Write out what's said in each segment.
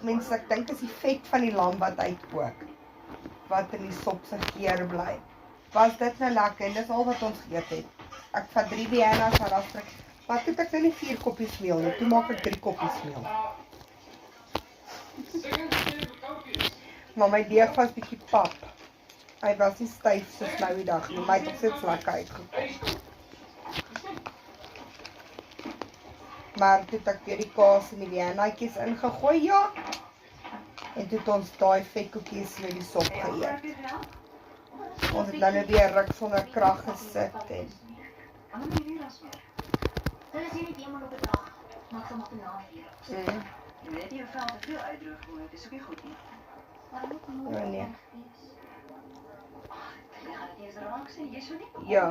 mense, ek dink is die vet van die lam wat uitkook, wat in die sop se geur bly. Was dit nou lekker, en dis al wat ons geëet het. Ek vat 3 Vienna's, maar dan strik, wat het ek nou nie 4 koppies meel nie, toe maak ek 3 koppies meel. Maar my deeg was bietjie pap. Hy was nie styf soos nou die dag nie, maar hy het nog steeds lekker uitgekom. Maar toe het ek weer die kaas en die Viennaatjies ingegooi, ja. En toe het ons daai vetkoekies met die sop geëet. Ons het nou weer ruk sonder krag gesit en Hulle sê net eenmaal op 'n dag, maak hom op 'n naweek. Jy weet jy vel te veel uitdroog word, dis ook nie goed nie. Maar moet nee. Jy gaan dit eers raak sien, jy sou nie. Ja,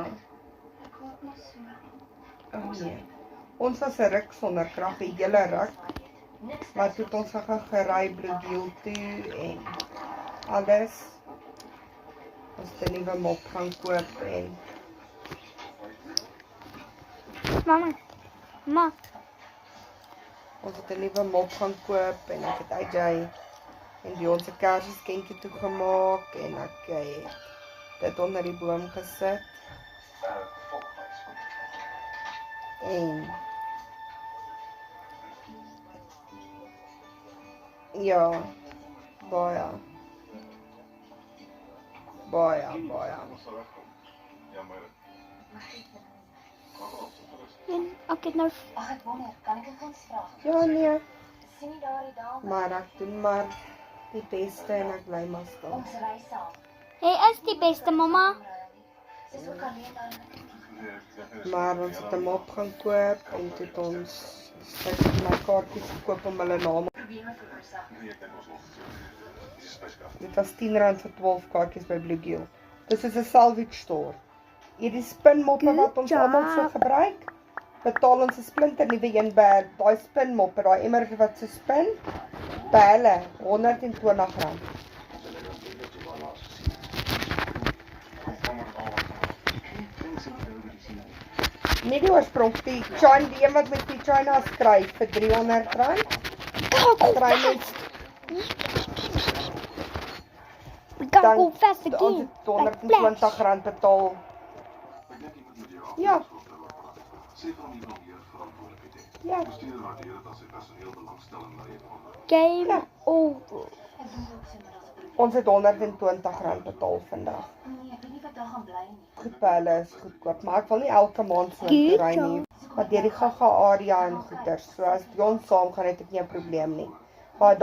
Ek hoop nie so. oh nee. Ons was 'n ruk sonder krag, die hele ruk. Maar toe het ons gery Blue Deal toe en alles. Ons het 'n nuwe mop gaan koop en Mama. ons het 'n nuwe mop gaan koop en ek het AJ en die ons 'n kersgeskenkie toegemaak en ek het dit onder die boom gesit. En ja, baie. En ek het nou Ag, ek wonder, kan ek 'n guns vra? Ja nee, Sien nie daardie dame? maar ek doen maar die beste en ek bly maar stil. Ons ry saam. Jy is die beste mamma. Dis ook alleen daar. Maar ons het 'n mop gaan koop en toe het ons my kaartjies gekoop om hulle name. Probleme veroorsaak. Dit was R10 vir 12 kaartjies by Blue Deal. Dis is 'n salvage store. Hierdie spinmoppe wat ons almal so gebruik, betaal ons 'n splinter nuwe een by daai spinmoppe, daai emmer wat so spin, by hulle R120. Nie die oorsprong, die China, die een wat met die China skryf vir R300. Kry mens We kan dan go fast ons again. het R120 betaal. Ja. Ja. Game over. Ons het R120 betaal vandag. Nee, ek weet nie wat daar gaan bly nie. Goed by hulle is goedkoop, maar ek wil nie elke maand so toe ry nie. Maar deur die gaga area en goeders. So as ons saam gaan het ek nie 'n probleem nie. Maar